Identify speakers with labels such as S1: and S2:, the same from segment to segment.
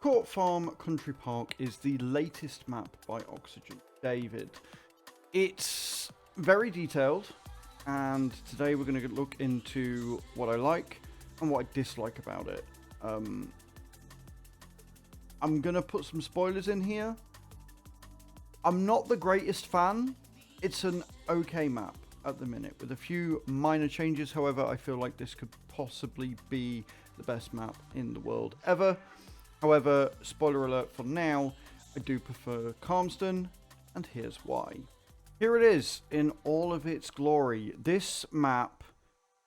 S1: Court Farm Country Park is the latest map by Oxygen David. It's very detailed, and today we're going to look into what I like and what I dislike about it. I'm going to put some spoilers in here. I'm not the greatest fan. It's an okay map at the minute with a few minor changes. However, I feel like this could possibly be the best map in the world ever. However, spoiler alert for now, I do prefer Calmston, and here's why. Here it is in all of its glory. This map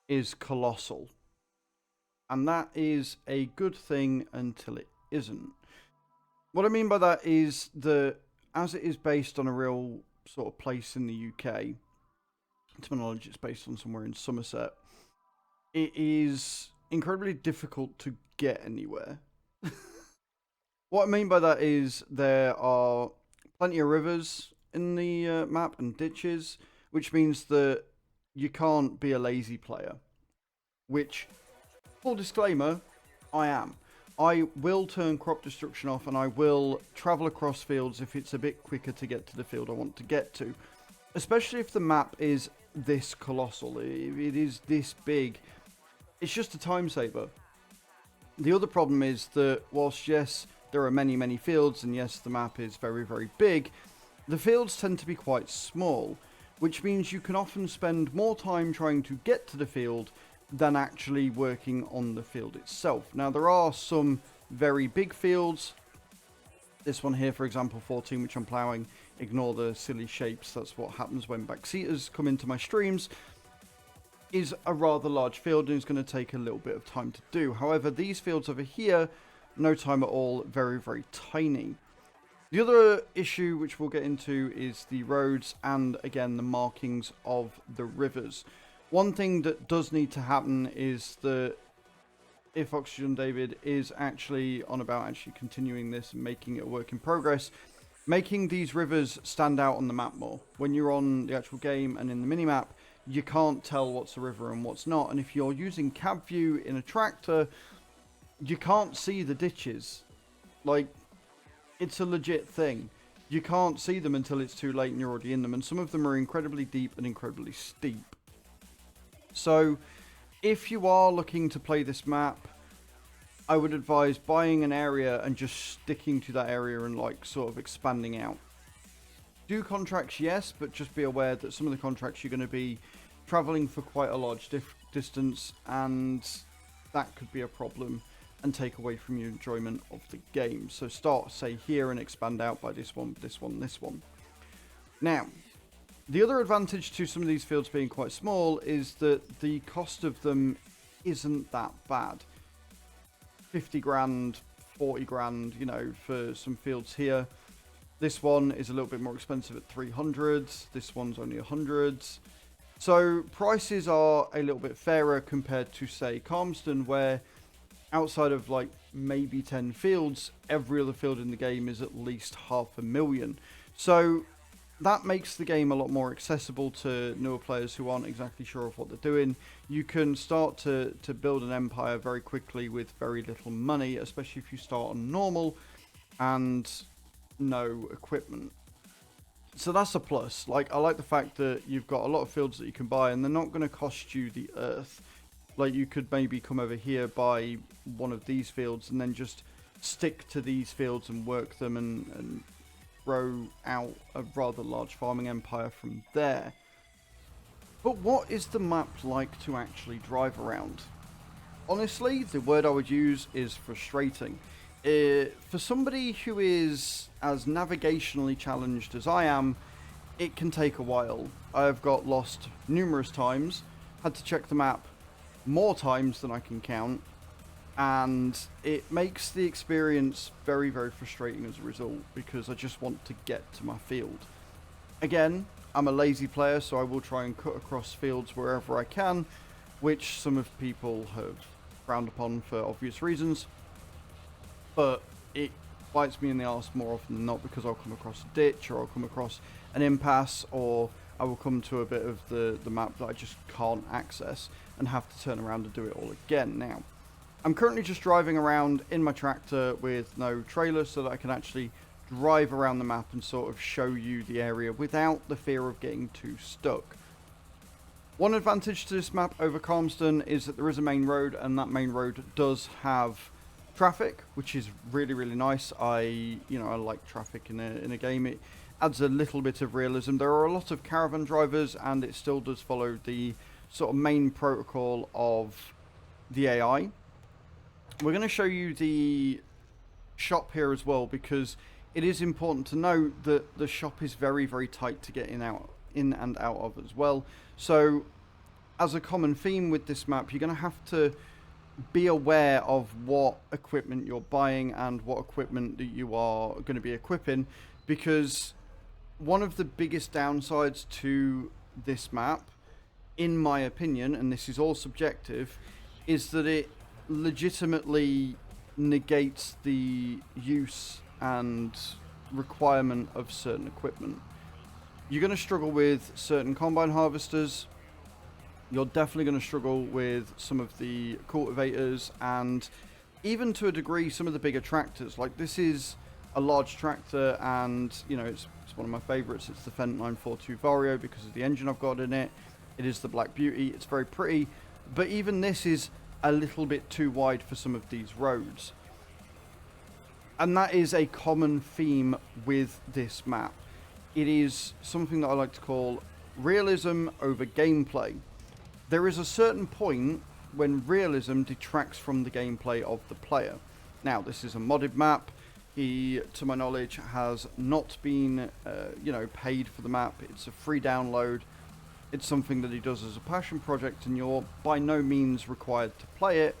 S1: is colossal, and that is a good thing until it isn't. What I mean by that is that as it is based on a real sort of place in the UK, to my knowledge it's based on somewhere in Somerset, it is incredibly difficult to get anywhere. What I mean by that is there are plenty of rivers in the map and ditches, which means that you can't be a lazy player. Which, full disclaimer, I am. I will turn crop destruction off and I will travel across fields if it's a bit quicker to get to the field I want to get to. Especially if the map is this colossal, if it is this big, it's just a time saver. The other problem is that whilst yes, there are many fields, and yes, the map is very big, the fields tend to be quite small, which means you can often spend more time trying to get to the field than actually working on the field itself. Now, there are some very big fields. This one here, for example, 14, which I'm ploughing. Ignore the silly shapes. That's what happens when backseaters come into my streams. Is a rather large field and is going to take a little bit of time to do. However, these fields over here, no time at all, very tiny. The other issue which we'll get into is the roads and again the markings of the rivers. One thing that does need to happen is that if Oxygen David is actually on about actually continuing this and making it a work in progress, making these rivers stand out on the map more. When you're on the actual game and in the minimap, you can't tell what's a river and what's not. And if you're using cab view in a tractor, you can't see the ditches. Like, it's a legit thing. You can't see them until it's too late and you're already in them. And some of them are incredibly deep and incredibly steep. So, if you are looking to play this map, I would advise buying an area and just sticking to that area and like sort of expanding out. Do contracts, yes, but just be aware that some of the contracts you're going to be traveling for quite a large distance, and that could be a problem and take away from your enjoyment of the game. So start, say, here and expand out by this one, this one, this one. Now, the other advantage to some of these fields being quite small is that the cost of them isn't that bad. 50 grand, 40 grand, you know, for some fields here. This one is a little bit more expensive at 300. This one's only 100. So prices are a little bit fairer compared to, say, Calmston, where outside of like maybe 10 fields, every other field in the game is at least 500,000. So that makes the game a lot more accessible to newer players who aren't exactly sure of what they're doing. You can start to build an empire very quickly with very little money, especially if you start on normal and no equipment. So that's a plus. Like, I like the fact that you've got a lot of fields that you can buy and they're not going to cost you the earth. Like, you could maybe come over here, buy one of these fields and then just stick to these fields and work them and grow out a rather large farming empire from there. But what is the map like to actually drive around? Honestly, the word I would use is frustrating. For somebody who is as navigationally challenged as I am, it can take a while. I've got lost numerous times, had to check the map more times than I can count, and it makes the experience very frustrating as a result, because I just want to get to my field. Again, I'm a lazy player, so I will try and cut across fields wherever I can, which some of people have frowned upon for obvious reasons, but it bites me in the arse more often than not, because I'll come across a ditch, or I'll come across an impasse, or I will come to a bit of the map that I just can't access and have to turn around and do it all again. Now, I'm currently just driving around in my tractor with no trailer so that I can actually drive around the map and sort of show you the area without the fear of getting too stuck. One advantage to this map over Calmston is that there is a main road, and that main road does have traffic, which is really, really nice. I like traffic in a game. It adds a little bit of realism. There are a lot of caravan drivers, and it still does follow the sort of main protocol of the AI. We're going to show you the shop here as well, because it is important to note that the shop is very, very tight to get in and out of as well. So as a common theme with this map, you're going to have to be aware of what equipment you're buying and what equipment that you are going to be equipping, because one of the biggest downsides to this map, in my opinion, and this is all subjective, is that it legitimately negates the use and requirement of certain equipment. You're going to struggle with certain combine harvesters. You're definitely going to struggle with some of the cultivators, and even to a degree some of the bigger tractors. Like, this is a large tractor, and it's one of my favorites. It's the Fendt 942 Vario because of the engine I've got in it. It is the Black Beauty. It's very pretty, but even this is a little bit too wide for some of these roads. And that is a common theme with this map. It is something that I like to call realism over gameplay. There is a certain point when realism detracts from the gameplay of the player. Now, this is a modded map. He, to my knowledge, has not been, paid for the map. It's a free download. It's something that he does as a passion project, and you're by no means required to play it.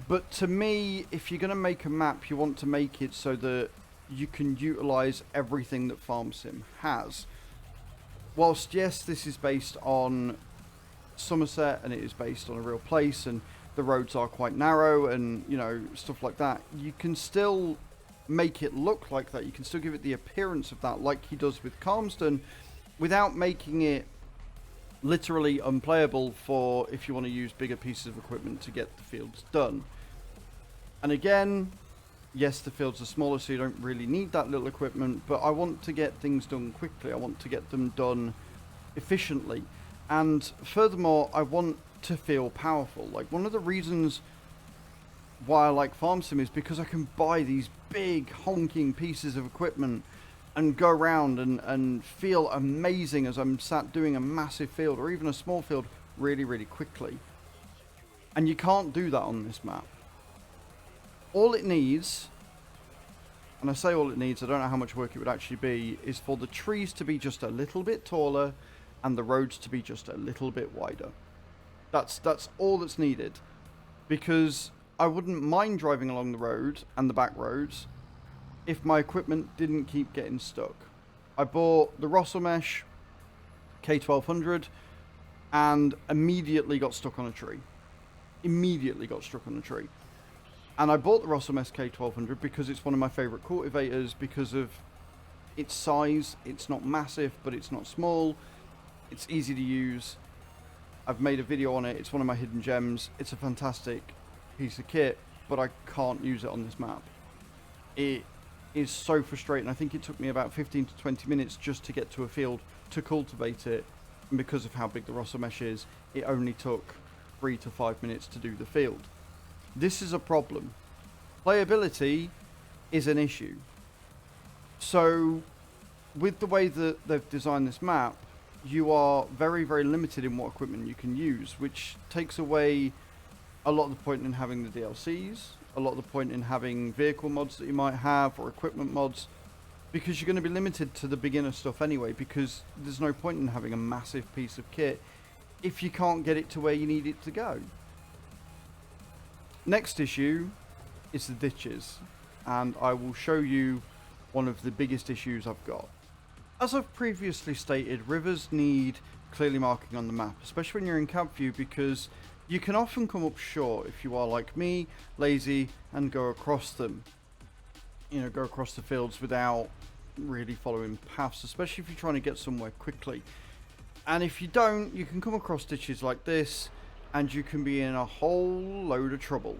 S1: But to me, if you're going to make a map, you want to make it so that you can utilize everything that Farm Sim has. Whilst, yes, this is based on Somerset, and it is based on a real place, and the roads are quite narrow, and stuff like that, you can still make it look like that. You can still give it the appearance of that, like he does with Calmston, without making it literally unplayable for if you want to use bigger pieces of equipment to get the fields done. And again, yes, the fields are smaller, so you don't really need that little equipment, but I want to get things done quickly. I want to get them done efficiently. And furthermore, I want to feel powerful. Like, one of the reasons why I like Farm Sim is because I can buy these big honking pieces of equipment and go around and feel amazing as I'm sat doing a massive field or even a small field really, really quickly. And you can't do that on this map. All it needs, and I say all it needs, I don't know how much work it would actually be, is for the trees to be just a little bit taller and the roads to be just a little bit wider. That's all that's needed, because I wouldn't mind driving along the road and the back roads if my equipment didn't keep getting stuck. I bought the Russell Mesh K1200 and immediately got stuck on a tree. And I bought the Russell Mesh K1200 because it's one of my favourite cultivators, because of its size. It's not massive, but it's not small. It's easy to use. I've made a video on it. It's one of my hidden gems. It's a fantastic piece of kit, but I can't use it on this map. It is so frustrating. I think it took me about 15 to 20 minutes just to get to a field to cultivate it, and because of how big the Russell Mesh is, it only took 3 to 5 minutes to do the field. This is a problem. Playability is an issue. So with the way that they've designed this map, you are very, very limited in what equipment you can use, which takes away a lot of the point in having the DLCs, a lot of the point in having vehicle mods that you might have, or equipment mods, because you're going to be limited to the beginner stuff anyway, because there's no point in having a massive piece of kit if you can't get it to where you need it to go. Next issue is the ditches, and I will show you one of the biggest issues I've got. As I've previously stated, rivers need clearly marking on the map, especially when you're in cab view, because you can often come up short if you are like me, lazy, and go across them. Go across the fields without really following paths, especially if you're trying to get somewhere quickly. And if you don't, you can come across ditches like this and you can be in a whole load of trouble.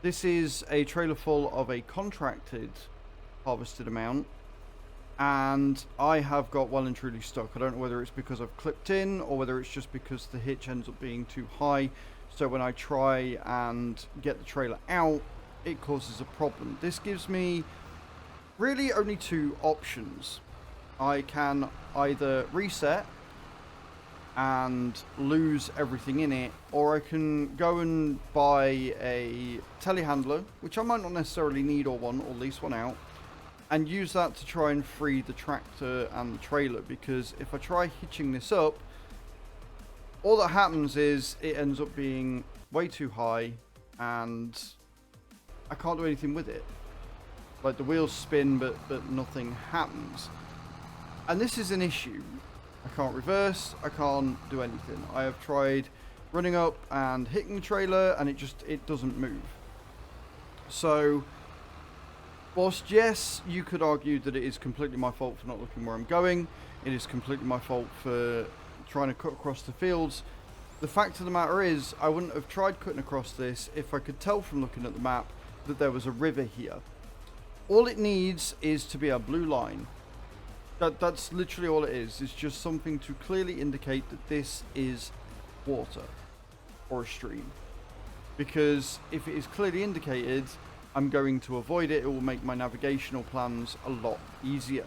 S1: This is a trailer full of a contracted harvested amount, and I have got well and truly stuck. I don't know whether it's because I've clipped in or whether it's just because the hitch ends up being too high, so when I try and get the trailer out, it causes a problem. This gives me really only two options. I can either reset and lose everything in it, or I can go and buy a telehandler, which I might not necessarily need or want, or lease one out, and use that to try and free the tractor and the trailer, because if I try hitching this up, all that happens is it ends up being way too high and I can't do anything with it. Like, the wheels spin but nothing happens, and this is an issue. I can't reverse, I can't do anything. I have tried running up and hitting the trailer and it doesn't move. So whilst yes, you could argue that it is completely my fault for not looking where I'm going, it is completely my fault for trying to cut across the fields, the fact of the matter is I wouldn't have tried cutting across this if I could tell from looking at the map that there was a river here. All it needs is to be a blue line. That's literally all it is. It's just something to clearly indicate that this is water or a stream. Because if it is clearly indicated, I'm going to avoid it. It will make my navigational plans a lot easier.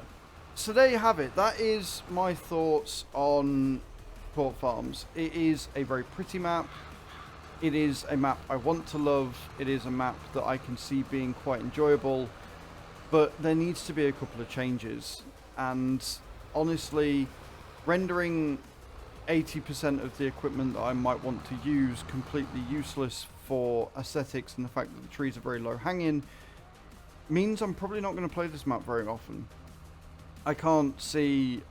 S1: So there you have it. That is my thoughts on Court Farms. It is a very pretty map. It is a map I want to love. It is a map that I can see being quite enjoyable. But there needs to be a couple of changes. And honestly, rendering 80% of the equipment that I might want to use completely useless for aesthetics and the fact that the trees are very low hanging means I'm probably not going to play this map very often. I can't see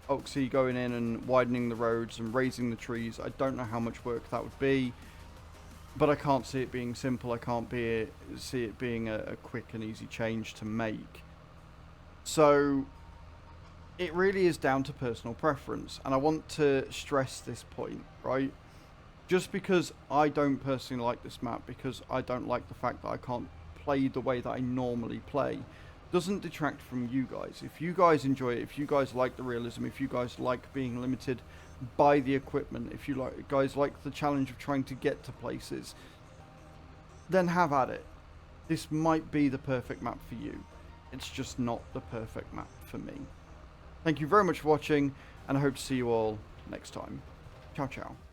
S1: Oxy going in and widening the roads and raising the trees. I don't know how much work that would be, but I can't see it being simple. I can't see it being a quick and easy change to make. So it really is down to personal preference, and I want to stress this point, right? Just because I don't personally like this map, because I don't like the fact that I can't play the way that I normally play, doesn't detract from you guys. If you guys enjoy it, if you guys like the realism, if you guys like being limited by the equipment, if you guys like the challenge of trying to get to places, then have at it. This might be the perfect map for you. It's just not the perfect map for me. Thank you very much for watching, and I hope to see you all next time. Ciao, ciao.